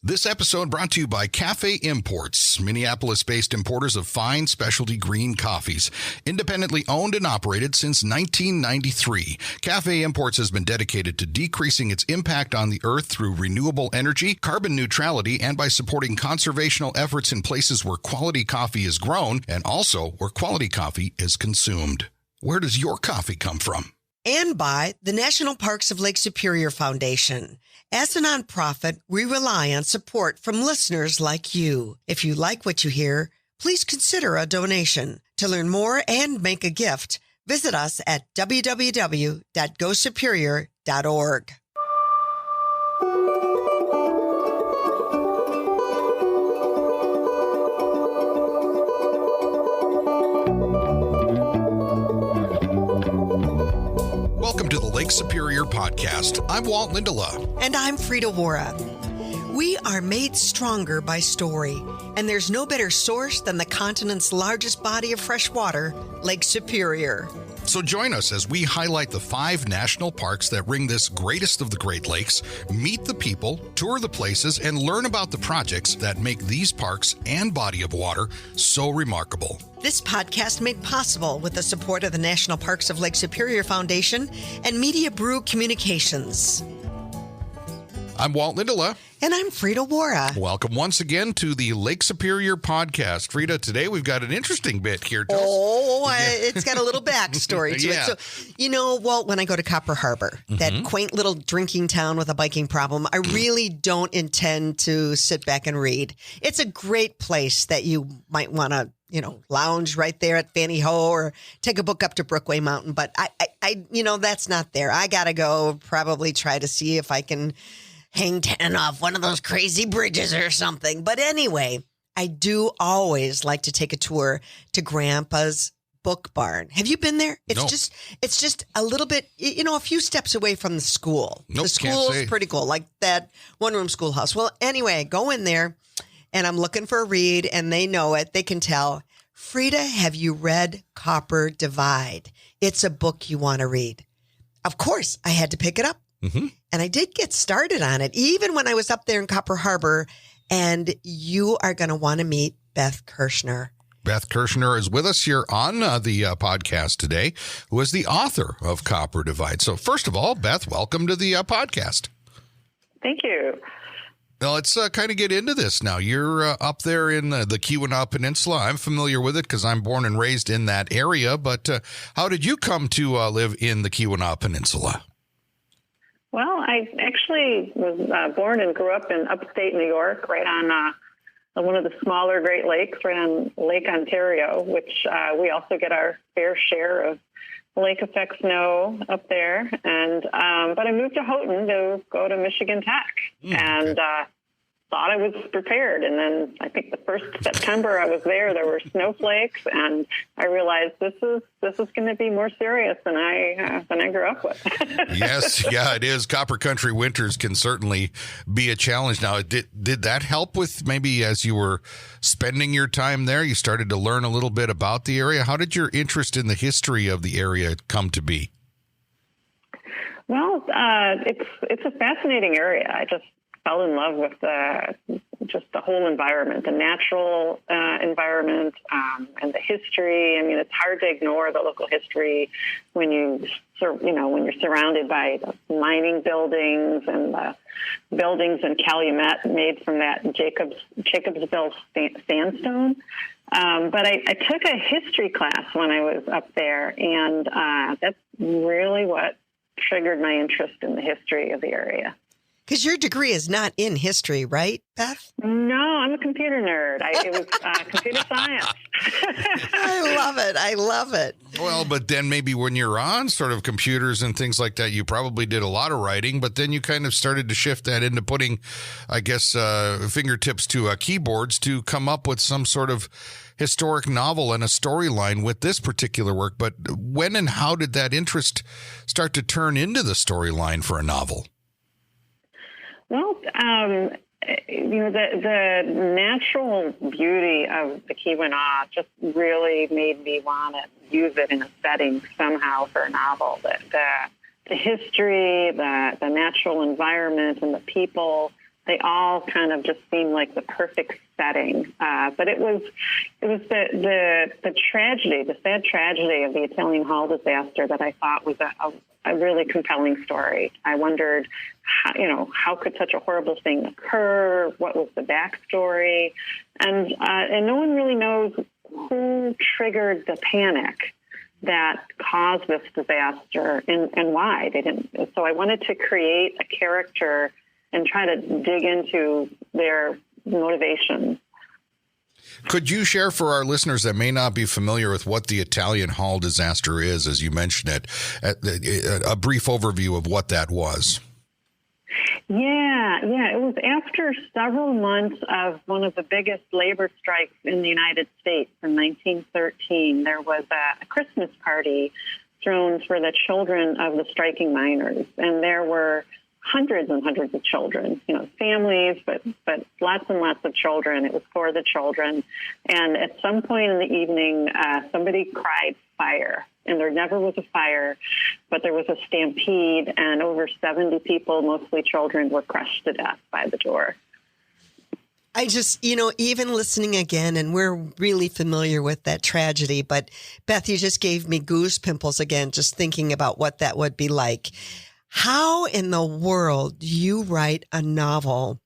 This episode brought to you by Cafe Imports, Minneapolis-based importers of fine specialty green coffees. Independently owned and operated since 1993, Cafe Imports has been dedicated to decreasing its impact on the earth through renewable energy, carbon neutrality, and by supporting conservational efforts in places where quality coffee is grown and also where quality coffee is consumed. Where does your coffee come from? And by the National Parks of Lake Superior Foundation. As a nonprofit, we rely on support from listeners like you. If you like what you hear, please consider a donation. To learn more and make a gift, visit us at www.gosuperior.org. Welcome to the Lake Superior Podcast. I'm Walt Lindala. And I'm Frida Waara. We are made stronger by story, and there's no better source than the continent's largest body of fresh water, Lake Superior. So join us as we highlight the 5 national parks that ring this greatest of the Great Lakes, meet the people, tour the places, and learn about the projects that make these parks and body of water so remarkable. This podcast made possible with the support of the National Parks of Lake Superior Foundation and Media Brew Communications. I'm Walt Lindala. And I'm Frida Waara. Welcome once again to the Lake Superior Podcast. Frida, today we've got an interesting bit here. It's got a little backstory to it. So, Walt, when I go to Copper Harbor, that quaint little drinking town with a biking problem, I really don't intend to sit back and read. It's a great place that you might want to lounge right there at Fanny Ho or take a book up to Brookway Mountain. But I that's not there. I got to go probably try to see if I can hang 10 off one of those crazy bridges or something. But anyway, I do always like to take a tour to Grandpa's Book Barn. Have you been there? It's just a little bit, a few steps away from the school. Nope, the school's pretty cool, like that one-room schoolhouse. Well, anyway, I go in there and I'm looking for a read and they know it. They can tell. Frida, have you read Copper Divide? It's a book you want to read. Of course, I had to pick it up. And I did get started on it, even when I was up there in Copper Harbor. And you are going to want to meet Beth Kirschner. Beth Kirschner is with us here on the podcast today, who is the author of Copper Divide. So first of all, Beth, welcome to the podcast. Thank you. Now, let's kind of get into this now. You're up there in the Keweenaw Peninsula. I'm familiar with it because I'm born and raised in that area. But how did you come to live in the Keweenaw Peninsula? Well, I actually was born and grew up in upstate New York, right on one of the smaller Great Lakes, right on Lake Ontario, which we also get our fair share of lake effect snow up there. And but I moved to Houghton to go to Michigan Tech, and thought I was prepared. And then I think the first September I was there were snowflakes, and I realized this is going to be more serious than I grew up with. Yes, yeah, it is. Copper Country winters can certainly be a challenge. Now, did that help with maybe as you were spending your time there, you started to learn a little bit about the area? How did your interest in the history of the area come to be? Well, it's a fascinating area. I just fell in love with just the whole environment, the natural environment, and the history. I mean, it's hard to ignore the local history when you're surrounded by the mining buildings and the buildings in Calumet made from that Jacobsville sandstone. But I took a history class when I was up there, and that's really what triggered my interest in the history of the area. Because your degree is not in history, right, Beth? No, I'm a computer nerd. It was computer science. I love it. Well, but then maybe when you're on sort of computers and things like that, you probably did a lot of writing, but then you kind of started to shift that into putting, I guess, fingertips to keyboards to come up with some sort of historic novel and a storyline with this particular work. But when and how did that interest start to turn into the storyline for a novel? Well, the natural beauty of the Keweenaw just really made me want to use it in a setting somehow for a novel. The history, the natural environment, and the people They all kind of just seemed like the perfect setting. But it was the tragedy, the sad tragedy of the Italian Hall disaster that I thought was a really compelling story. I wondered, how could such a horrible thing occur? What was the backstory? And no one really knows who triggered the panic that caused this disaster and why they didn't. So I wanted to create a character and try to dig into their motivations. Could you share for our listeners that may not be familiar with what the Italian Hall disaster is, as you mentioned it, a brief overview of what that was? Yeah. It was after several months of one of the biggest labor strikes in the United States in 1913. There was a Christmas party thrown for the children of the striking miners, and there were hundreds and hundreds of children, families, but lots and lots of children. It was for the children. And at some point in the evening, somebody cried fire, and there never was a fire, but there was a stampede, and over 70 people, mostly children, were crushed to death by the door. I just, even listening again, and we're really familiar with that tragedy, but Beth, you just gave me goose pimples again, just thinking about what that would be like. How in the world do you write a novel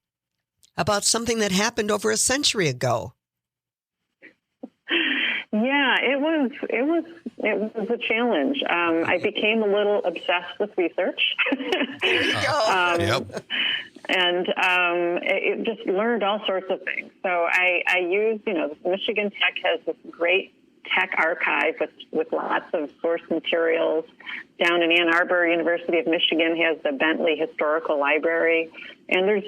about something that happened over a century ago? Yeah, it was a challenge. I became a little obsessed with research. There you go. Yep. And it just learned all sorts of things. So I used, Michigan Tech has this great tech archive with lots of source materials. Down in Ann Arbor, University of Michigan has the Bentley Historical Library, and there's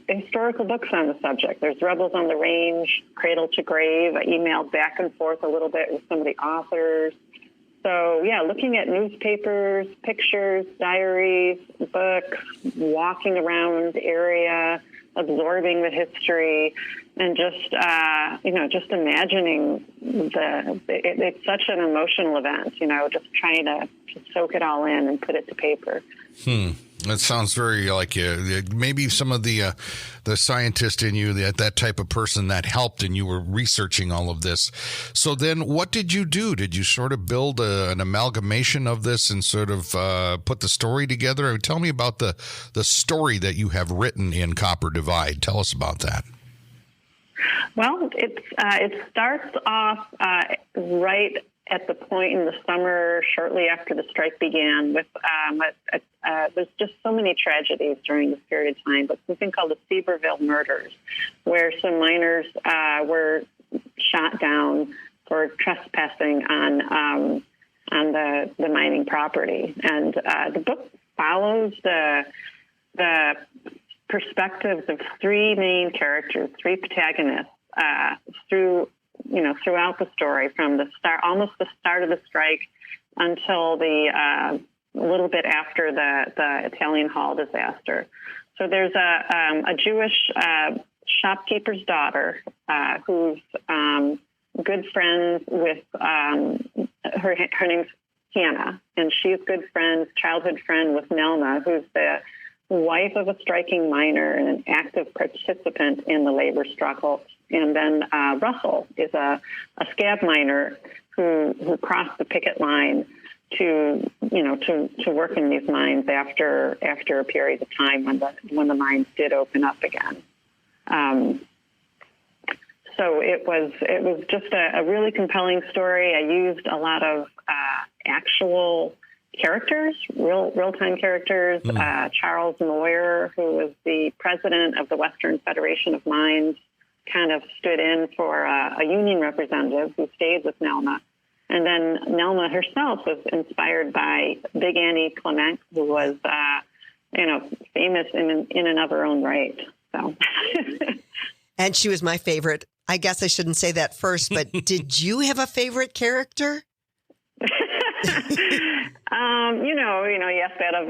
historical books on the subject. There's Rebels on the Range, Cradle to Grave. I emailed back and forth a little bit with some of the authors. So yeah, looking at newspapers, pictures, diaries, books, walking around the area, absorbing the history, and just imagining it's such an emotional event, just trying to soak it all in and put it to paper. That sounds very like maybe some of the scientist in you, that type of person that helped, and you were researching all of this. So then what did you do? Did you sort of build an amalgamation of this and sort of put the story together? Tell me about the story that you have written in Copper Divide. Tell us about that. Well, it starts off right at the point in the summer, shortly after the strike began, with there's just so many tragedies during this period of time, but something called the Seaverville murders, where some miners were shot down for trespassing on the mining property. And the book follows the perspectives of three main characters, three protagonists, throughout the story, from the start, almost the start of the strike, until a little bit after the Italian Hall disaster. So there's a Jewish shopkeeper's daughter who's good friends with her name's Hannah, and she's childhood friend with Nelma, who's the wife of a striking miner and an active participant in the labor struggle. And then Russell is a scab miner who crossed the picket line to work in these mines after a period of time when the mines did open up again. So it was just a really compelling story. I used a lot of actual characters, real-time characters. Charles Moyer, who was the president of the Western Federation of Mines, kind of stood in for a union representative who stayed with Nelma. And then Nelma herself was inspired by Big Annie Clement, who was, famous in and of her own right. So. And she was my favorite. I guess I shouldn't say that first, but did you have a favorite character? You ask that of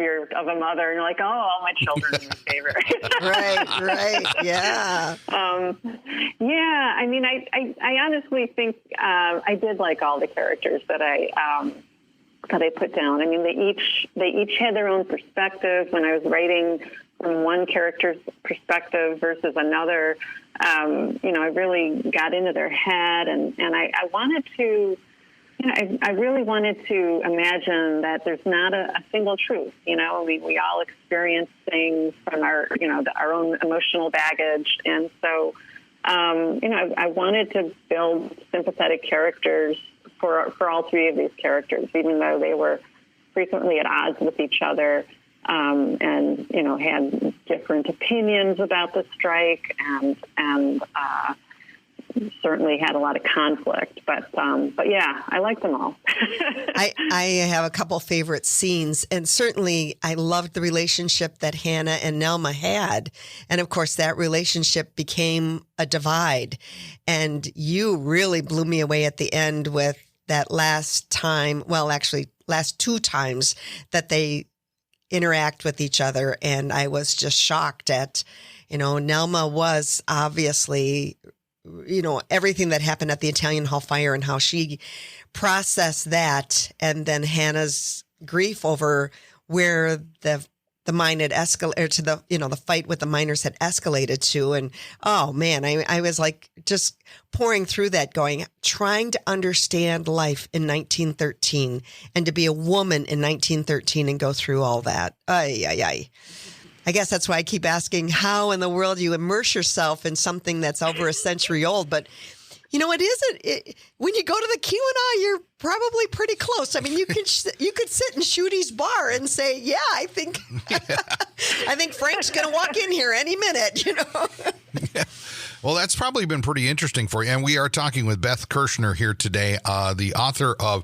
a mother, and you're like, oh, all my children are my favorite. Right, yeah. I mean, I honestly think I did like all the characters that I put down. I mean, they each had their own perspective. When I was writing from one character's perspective versus another. I really got into their head, and I wanted to, I really wanted to imagine that there's not a single truth. We all experience things from our own emotional baggage, and so I wanted to build sympathetic characters for all three of these characters, even though they were frequently at odds with each other, and had different opinions about the strike, and certainly had a lot of conflict. But yeah, I like them all. I have a couple favorite scenes, and certainly I loved the relationship that Hannah and Nelma had, and of course that relationship became a divide. And you really blew me away at the end with that last time. Well, actually, last two times that they interact with each other, and I was just shocked at, Nelma was obviously, everything that happened at the Italian Hall fire and how she processed that, and then Hannah's grief over where the mine had escalated to the fight with the miners had escalated to. And oh man, I was like just pouring through that, trying to understand life in 1913 and to be a woman in 1913 and go through all that. I guess that's why I keep asking how in the world you immerse yourself in something that's over a century old. But it isn't. When you go to the Keweenaw, you're probably pretty close. I mean, you could sit in Shooty's bar and say, "Yeah, I think I think Frank's going to walk in here any minute." Yeah. Well, that's probably been pretty interesting for you. And we are talking with Beth Kirschner here today, the author of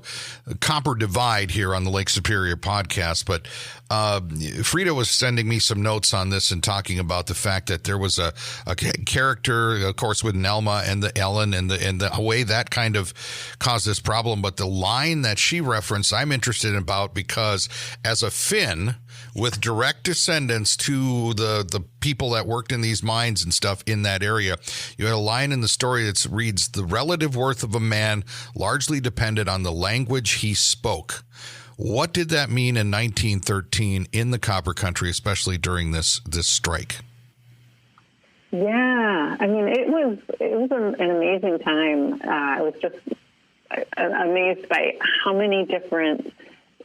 Copper Divide here on the Lake Superior podcast. But Frida was sending me some notes on this and talking about the fact that there was a character, of course, with Nelma and the Ellen and the way that kind of caused this problem. But the line that she referenced, I'm interested about, because as a Finn with direct descendants to the people that worked in these mines and stuff in that area, you had a line in the story that reads, "The relative worth of a man largely depended on the language he spoke." What did that mean in 1913 in the copper country, especially during this strike? Yeah, I mean, it was an amazing time. I was just amazed by how many different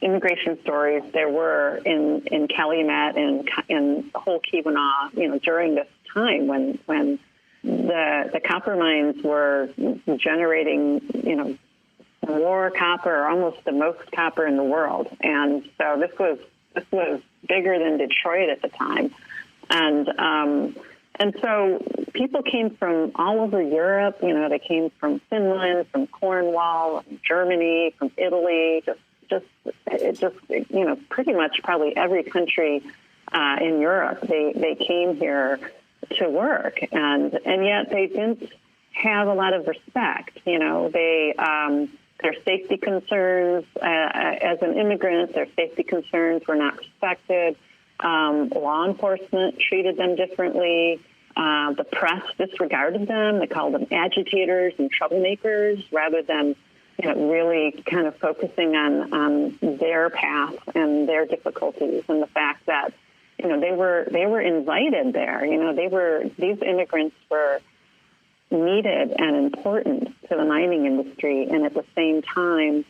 immigration stories there were in Calumet and in the whole Keweenaw, during this time when the copper mines were generating, more copper, almost the most copper in the world. And so this was bigger than Detroit at the time. And so people came from all over Europe. They came from Finland, from Cornwall, from Germany, from Italy, pretty much probably every country in Europe. They came here to work, and yet they didn't have a lot of respect. Their safety concerns as an immigrant, their safety concerns were not respected. Law enforcement treated them differently. The press disregarded them. They called them agitators and troublemakers rather than really kind of focusing on their path and their difficulties, and the fact that they were invited there. These immigrants were needed and important to the mining industry, and at the same time,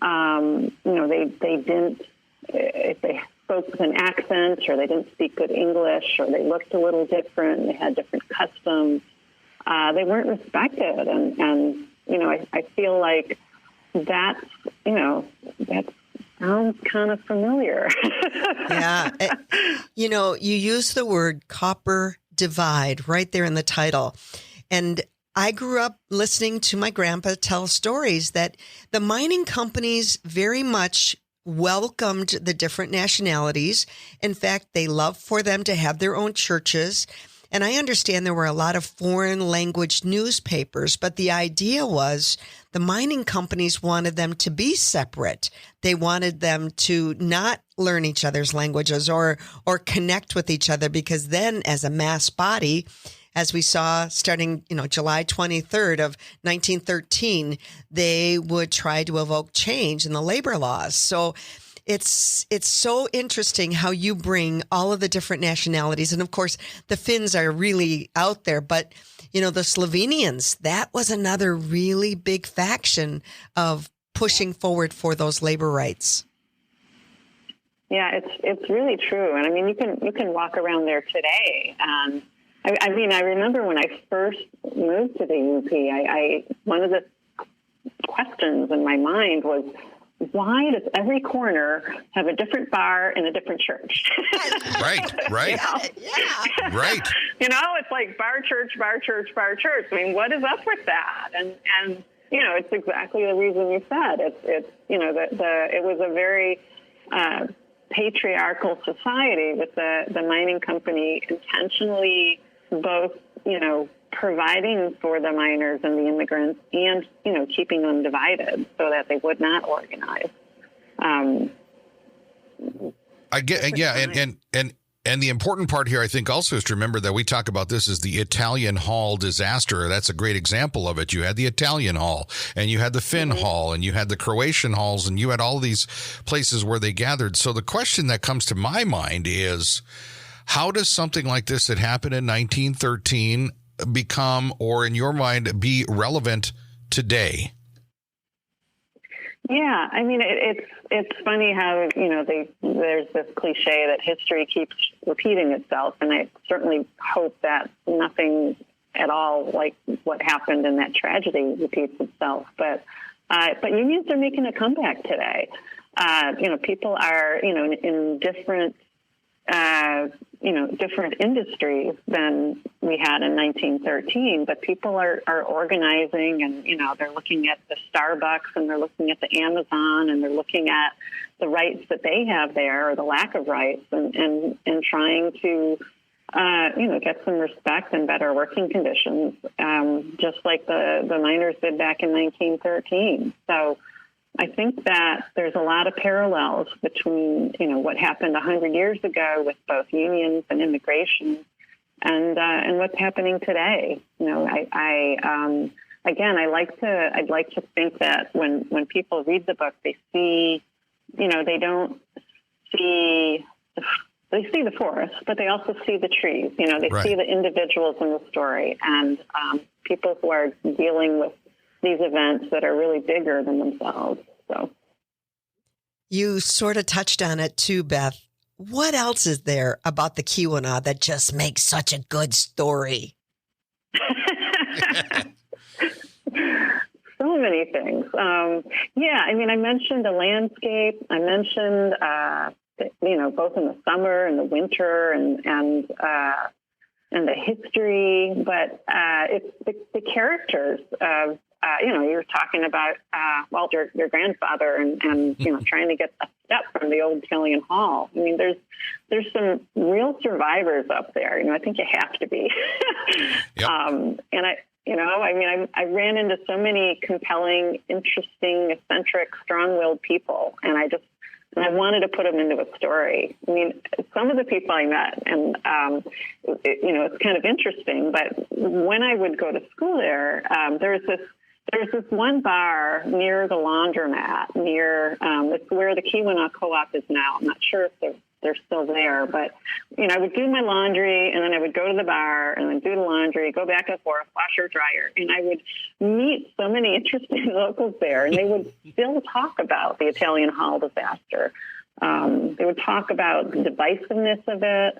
they didn't, if they spoke with an accent or they didn't speak good English or they looked a little different, they had different customs, they weren't respected, and I feel like that sounds kind of familiar. Yeah. You use the word copper divide right there in the title. And I grew up listening to my grandpa tell stories that the mining companies very much welcomed the different nationalities. In fact, they loved for them to have their own churches. And I understand there were a lot of foreign language newspapers, but the idea was the mining companies wanted them to be separate. They wanted them to not learn each other's languages or connect with each other, because then as a mass body, as we saw starting, July 23rd of 1913, they would try to evoke change in the labor laws. So it's so interesting how you bring all of the different nationalities. And of course, the Finns are really out there, but the Slovenians, that was another really big faction of pushing forward for those labor rights. Yeah, it's really true. And I mean, you can walk around there today. I remember when I first moved to the UP, I one of the questions in my mind was, why does every corner have a different bar and a different church? Right. Yeah. Right. It's like bar, church, bar, church, bar, church. I mean, what is up with that? And it's exactly the reason you said. It's it was a very patriarchal society with the mining company intentionally both, providing for the miners and the immigrants and, keeping them divided so that they would not organize. I get, yeah. And the important part here, I think, also is to remember that we talk about this as the Italian Hall disaster. That's a great example of it. You had the Italian Hall, and you had the Finn Hall, and you had the Croatian halls, and you had all these places where they gathered. So the question that comes to my mind is, how does something like this that happened in 1913 become, or in your mind, be relevant today? Yeah, I mean, it's funny how, there's this cliche that history keeps repeating itself, and I certainly hope that nothing at all like what happened in that tragedy repeats itself. But unions are making a comeback today. People are, in different different industries than we had in 1913, but people are organizing, and, they're looking at the Starbucks, and they're looking at the Amazon, and they're looking at the rights that they have there, or the lack of rights, and trying to, get some respect and better working conditions, just like the miners did back in 1913. So I think that there's a lot of parallels between, what happened 100 years ago with both unions and immigration and what's happening today. I'd like to think that when people read the book, they see, they see the forest, but they also see the trees. They Right. see the individuals in the story, and people who are dealing with these events that are really bigger than themselves. So You sort of touched on it too, Beth. What else is there about the Keweenaw that just makes such a good story? So many things. I mentioned the landscape. I mentioned, both in the summer and the winter and the history, but it's the characters of, you were talking about, Walt, your grandfather and trying to get a step from the old Italian Hall. I mean, there's some real survivors up there. I think you have to be. Yep. I ran into so many compelling, interesting, eccentric, strong-willed people, and I wanted to put them into a story. I mean, some of the people I met, and, it's kind of interesting, but when I would go to school there, there's this one bar near the laundromat, it's where the Keweenaw Co-op is now. I'm not sure if they're still there, but, I would do my laundry, and then I would go to the bar and then do the laundry, go back and forth, washer, dryer, and I would meet so many interesting locals there, and they would still talk about the Italian Hall disaster. They would talk about the divisiveness of it,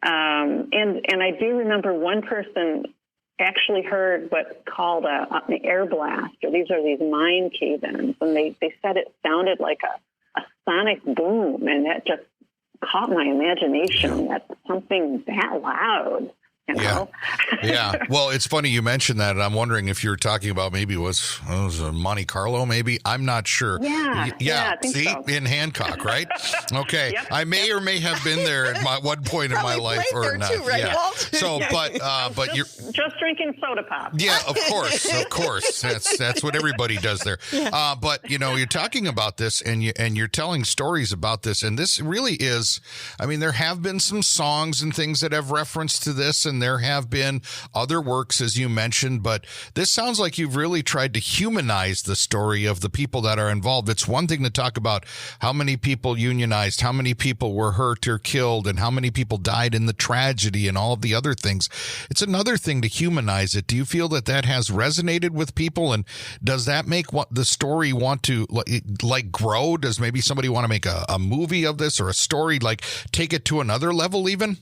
and I do remember one person actually heard what's called an air blast, or these mine cave-ins, and they said it sounded like a sonic boom, and that just caught my imagination. That's something that loud. Yeah. Well, it's funny you mentioned that, and I'm wondering if you're talking about maybe it was Monte Carlo, maybe. I'm not sure. Yeah. I think See, so. in Hancock, right? Okay. Yep. I may or may have been there at one point in my life, or not. Too, right, yeah. Walt? So, but you're just drinking soda pop. Yeah, of course. That's what everybody does there. Yeah. But you're talking about this, and you're telling stories about this, and this really is. I mean, there have been some songs and things that have reference to this, and and there have been other works, as you mentioned, but this sounds like you've really tried to humanize the story of the people that are involved. It's one thing to talk about how many people unionized, how many people were hurt or killed, and how many people died in the tragedy and all of the other things. It's another thing to humanize it. Do you feel that that has resonated with people, and does that make the story want to like grow? Does maybe somebody want to make a movie of this, or a story, like take it to another level even?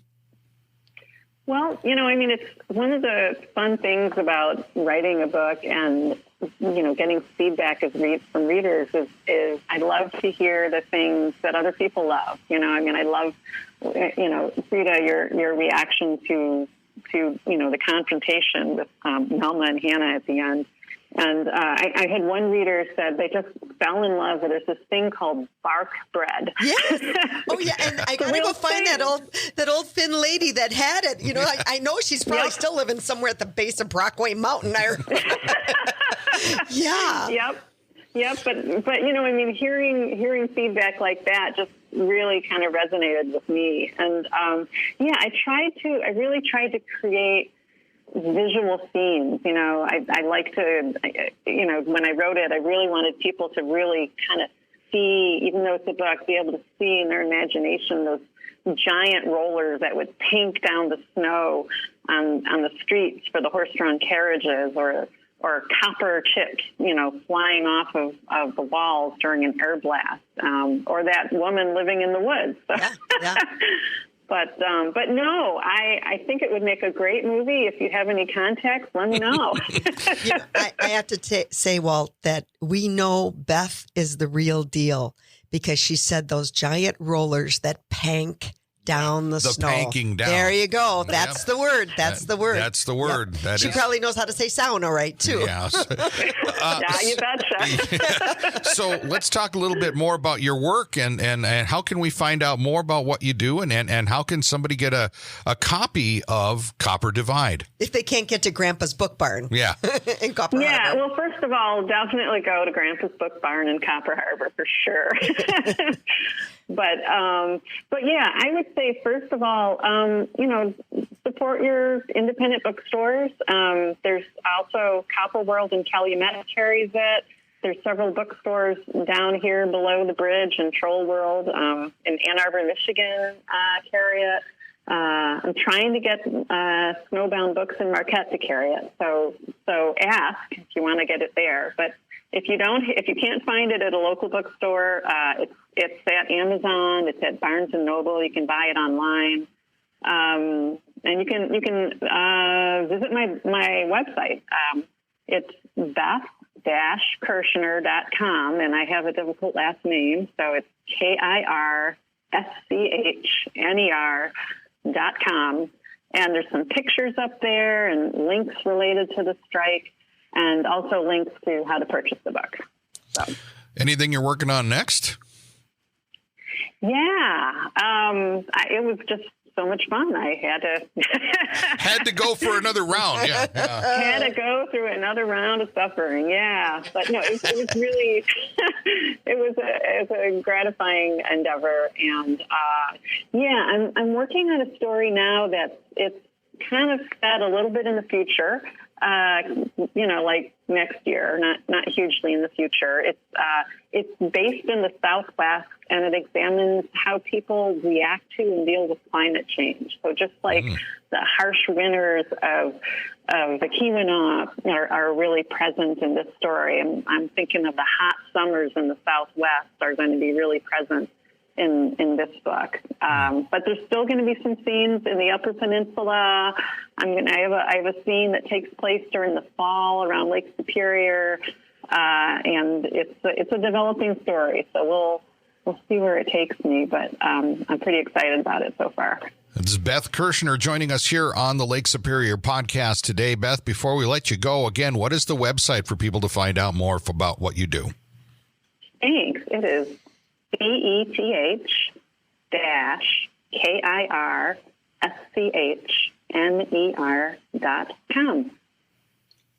Well, it's one of the fun things about writing a book and, getting feedback from readers is I love to hear the things that other people love. I love, Frida, your reaction to the confrontation with Melma and Hannah at the end. And I had one reader said they just fell in love with this thing called bark bread. Yes. Oh, yeah. And I got to go find that old Finn lady that had it. I know she's probably still living somewhere at the base of Brockway Mountain. Yeah. Yep. But hearing feedback like that just really kind of resonated with me. And I really tried to create visual scenes. I like to, when I wrote it, I really wanted people to really kind of see, even though it's a book, be able to see in their imagination those giant rollers that would pink down the snow on the streets for the horse-drawn carriages, or copper chips, flying off of the walls during an air blast, or that woman living in the woods. Yeah. But no, I think it would make a great movie. If you have any contacts, let me know. I have to say, Walt, that we know Beth is the real deal, because she said those giant rollers that pank down the snow. Panking down. There you go. That's the word. That's the word. That's the word. Yep. She probably knows how to say sound all right, too. Yeah. You betcha. So let's talk a little bit more about your work, and how can we find out more about what you do, and how can somebody get a copy of Copper Divide? If they can't get to Grandpa's Book Barn. Yeah. In Copper Harbor. Yeah, well, first of all, definitely go to Grandpa's Book Barn in Copper Harbor for sure. But yeah, I would say, first of all, support your independent bookstores. There's also Copper World in Calumet carries it. There's several bookstores down here below the bridge in Troll World, in Ann Arbor, Michigan, carry it. I'm trying to get Snowbound Books in Marquette to carry it. So ask if you want to get it there. But if you can't find it at a local bookstore, it's at Amazon. It's at Barnes and Noble. You can buy it online, and you can visit my website. It's Beth-Kirschner.com, and I have a difficult last name, so it's KIRSCHNER.com. And there's some pictures up there and links related to the strike, and also links to how to purchase the book. So, anything you're working on next? Yeah, it was just so much fun. I had to go for another round. Yeah. Had to go through another round of suffering. Yeah, but no, it was really it was a gratifying endeavor, and I'm working on a story now that it's kind of set a little bit in the future. Like next year, not hugely in the future. It's based in the Southwest, and it examines how people react to and deal with climate change. So just like the harsh winters of the Keweenaw are really present in this story, I'm thinking of the hot summers in the Southwest are going to be really present in this book. But there's still going to be some scenes in the Upper Peninsula. I have a scene that takes place during the fall around Lake Superior, and it's a developing story. So we'll see where it takes me, but I'm pretty excited about it so far. This is Beth Kirschner joining us here on the Lake Superior podcast today. Beth, before we let you go, again, what is the website for people to find out more about what you do? Thanks. It is BETH-KIRSCHNER.com.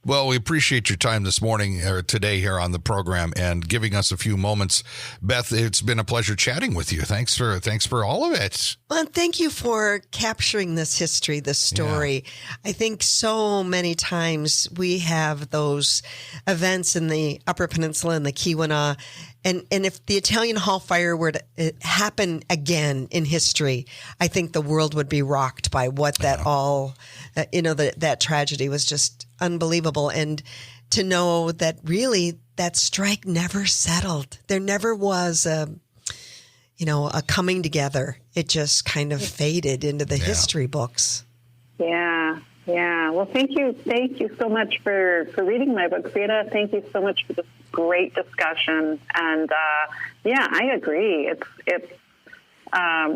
Well, we appreciate your time this morning or today here on the program and giving us a few moments. Beth, it's been a pleasure chatting with you. Thanks for all of it. Well, thank you for capturing this history, this story. Yeah. I think so many times we have those events in the Upper Peninsula and the Keweenaw. And if the Italian Hall fire were to happen again in history, I think the world would be rocked by what that all, that tragedy was just unbelievable. And to know that really that strike never settled. There never was a coming together. It just kind of faded into the history books. Yeah. Well, thank you so much for reading my book, Frida. Thank you so much for this great discussion. And I agree. It's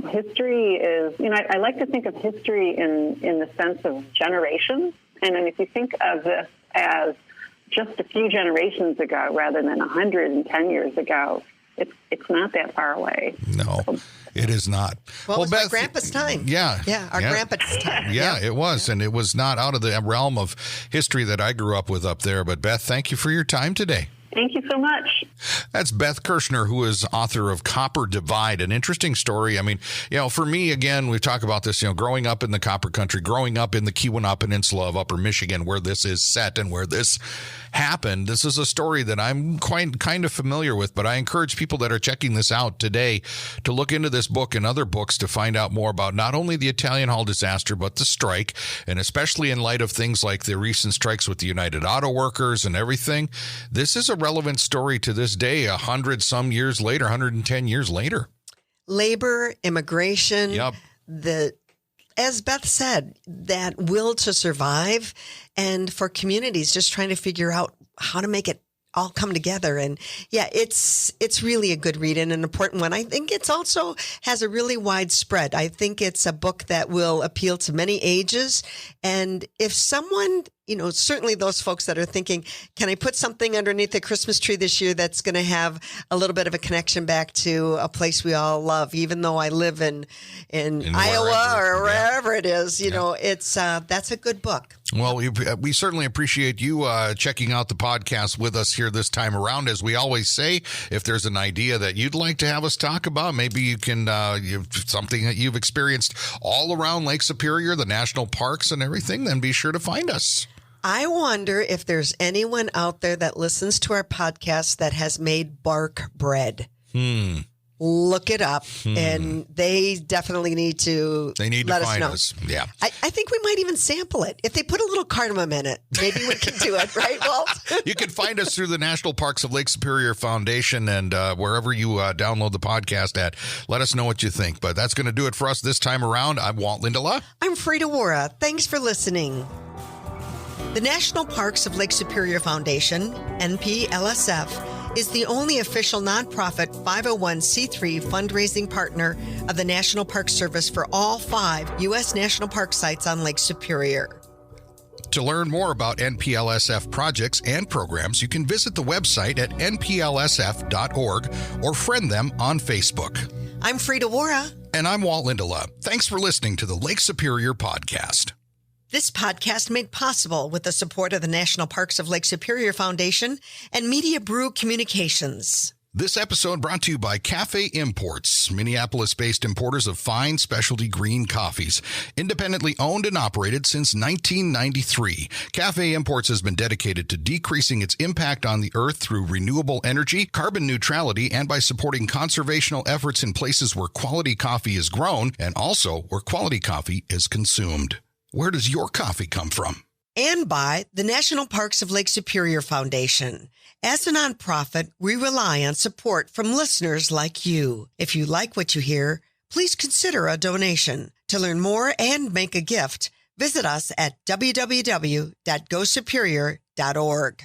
history is, I like to think of history in the sense of generations. And then if you think of this as just a few generations ago rather than 110 years ago, it's not that far away. No, it is not. Well, it was Beth, my grandpa's time. Yeah. Our grandpa's time. Yeah, it was. Yeah. And it was not out of the realm of history that I grew up with up there. But Beth, thank you for your time today. Thank you so much. That's Beth Kirschner, who is author of Copper Divide, an interesting story. I mean, for me, again, we talk about this, growing up in the copper country, growing up in the Keweenaw Peninsula of Upper Michigan, where this is set and where this happened. This is a story that I'm kind of familiar with, but I encourage people that are checking this out today to look into this book and other books to find out more about not only the Italian Hall disaster, but the strike, and especially in light of things like the recent strikes with the United Auto Workers and everything. This is a relevant story to this day, 110 years later. Labor, immigration, yep. As Beth said, that will to survive, and for communities just trying to figure out how to make it all come together. And it's really a good read and an important one. I think it's also has a really wide spread. I think it's a book that will appeal to many ages. And if someone, certainly those folks that are thinking, can I put something underneath the Christmas tree this year that's going to have a little bit of a connection back to a place we all love, even though I live in Iowa or wherever it is, it's that's a good book. Well, we certainly appreciate you checking out the podcast with us here this time around. As we always say, if there's an idea that you'd like to have us talk about, maybe you can, something that you've experienced all around Lake Superior, the national parks and everything, then be sure to find us. I wonder if there's anyone out there that listens to our podcast that has made bark bread. Look it up, and they definitely need to. They need let to us find know. us. Yeah, I think we might even sample it if they put a little cardamom in it. Maybe we can do it, right, Walt? You can find us through the National Parks of Lake Superior Foundation, and wherever you download the podcast at. Let us know what you think. But that's going to do it for us this time around. I'm Walt Lindala. I'm Frida Waara. Thanks for listening. The National Parks of Lake Superior Foundation, NPLSF, is the only official nonprofit 501c3 fundraising partner of the National Park Service for all 5 U.S. national park sites on Lake Superior. To learn more about NPLSF projects and programs, you can visit the website at nplsf.org or friend them on Facebook. I'm Frida Waara. And I'm Walt Lindala. Thanks for listening to the Lake Superior Podcast. This podcast made possible with the support of the National Parks of Lake Superior Foundation and Media Brew Communications. This episode brought to you by Cafe Imports, Minneapolis-based importers of fine specialty green coffees. Independently owned and operated since 1993, Cafe Imports has been dedicated to decreasing its impact on the earth through renewable energy, carbon neutrality, and by supporting conservational efforts in places where quality coffee is grown and also where quality coffee is consumed. Where does your coffee come from? And by the National Parks of Lake Superior Foundation. As a nonprofit, we rely on support from listeners like you. If you like what you hear, please consider a donation. To learn more and make a gift, visit us at www.gosuperior.org.